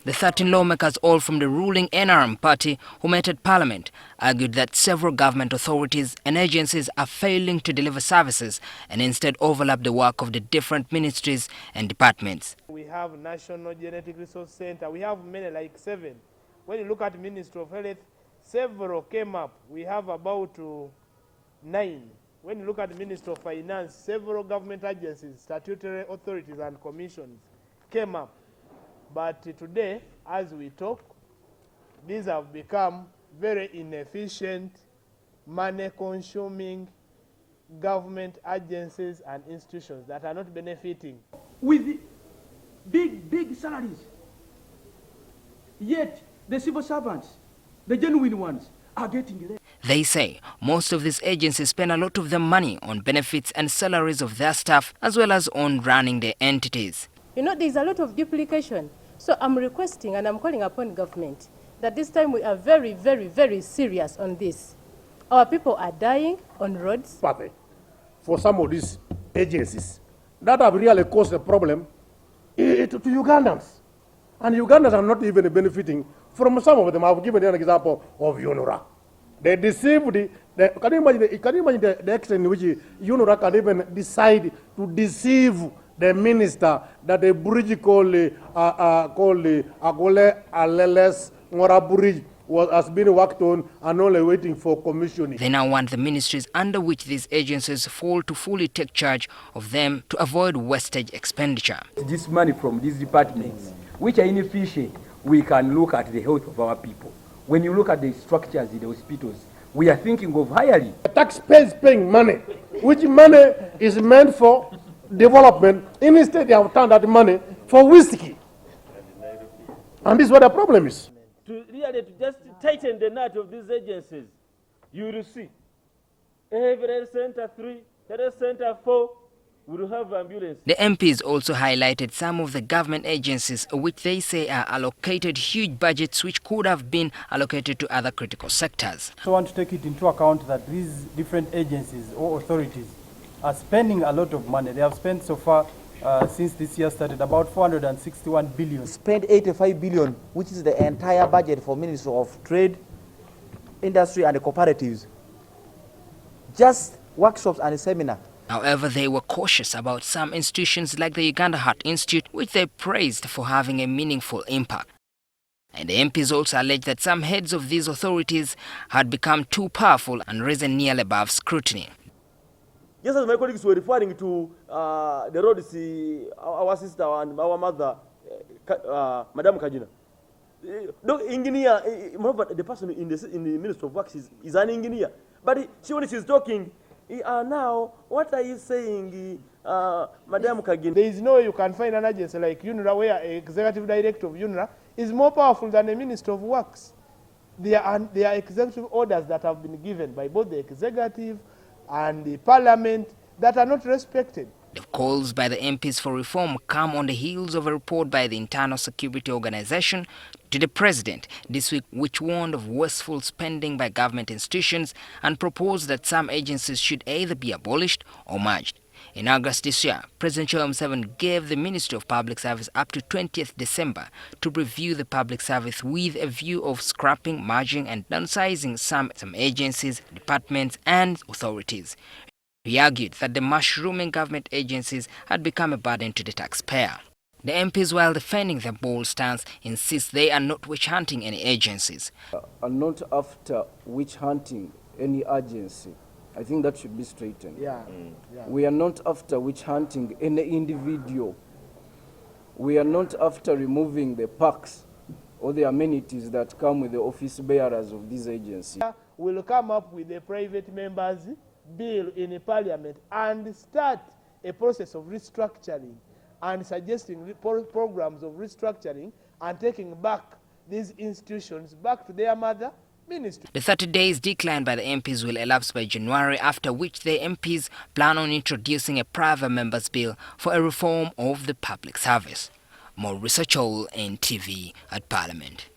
The 13 lawmakers, all from the ruling NRM party who met at Parliament, argued that several government authorities and agencies are failing to deliver services and instead overlap the work of the different ministries and departments. We have National Genetic Resource Center. We have many, like 7. When you look at Ministry of Health, several came up. We have about 9. When you look at the Ministry of Finance, several government agencies, statutory authorities and commissions came up. But today, as we talk, these have become very inefficient, money-consuming government agencies and institutions that are not benefiting. With big salaries. Yet, the civil servants, the genuine ones, are getting less. They say most of these agencies spend a lot of their money on benefits and salaries of their staff, as well as on running their entities. You know, there's a lot of duplication. So I'm requesting and I'm calling upon government that this time we are very, very, very serious on this. Our people are dying on roads. For some of these agencies that have really caused a problem to Ugandans. And Ugandans are not even benefiting from some of them. I've given you an example of UNRWA. They deceived can you imagine the extent in which UNRWA can even decide to deceive the minister that a bridge called Agole Aleles Ngora Bridge has been worked on and only waiting for commissioning. They now want the ministries under which these agencies fall to fully take charge of them to avoid wastage expenditure. This money from these departments, which are inefficient, we can look at the health of our people. When you look at the structures in the hospitals, we are thinking of hiring. The taxpayers paying money, which money is meant for development. Instead, they have turned that money for whiskey. And this is what the problem is. To just tighten the knot of these agencies, you will see Health Center 3, Health Center 4 will have ambulance. The MPs also highlighted some of the government agencies which they say are allocated huge budgets which could have been allocated to other critical sectors. I want to take it into account that these different agencies or authorities are spending a lot of money. They have spent so far since this year started about 461 billion. Spent 85 billion, which is the entire budget for Ministry of Trade, Industry and the Cooperatives. Just workshops and a seminar. However, they were cautious about some institutions like the Uganda Heart Institute, which they praised for having a meaningful impact. And the MPs also alleged that some heads of these authorities had become too powerful and risen nearly above scrutiny. Just as my colleagues were referring to the roads, our sister and our mother, Madam Kajina. No engineer, the person in the Ministry of Works is an engineer. But when she's talking, now, what are you saying, Madam Kagin? There is no way you can find an agency like UNRWA where an executive director of UNRWA is more powerful than a Minister of Works. There are executive orders that have been given by both the executive and the parliament that are not respected. The calls by the MPs for reform come on the heels of a report by the Internal Security Organization to the President this week, which warned of wasteful spending by government institutions and proposed that some agencies should either be abolished or merged. In August this year, President Yoweri Museveni gave the Ministry of Public Service up to 20th December to review the public service with a view of scrapping, merging and downsizing some agencies, departments and authorities. He argued that the mushrooming government agencies had become a burden to the taxpayer. The MPs, while defending their bold stance, insist they are not witch-hunting any agencies. Are not after witch-hunting any agency. I think that should be straightened. Yeah. We are not after witch-hunting any individual. We are not after removing the perks or the amenities that come with the office bearers of these agencies. We'll come up with a private members bill in Parliament and start a process of restructuring and suggesting programs of restructuring and taking back these institutions back to their mother ministry. The 30 days declined by the MPs will elapse by January, after which the MPs plan on introducing a private members bill for a reform of the public service. Maurice Ochol, NTV at Parliament.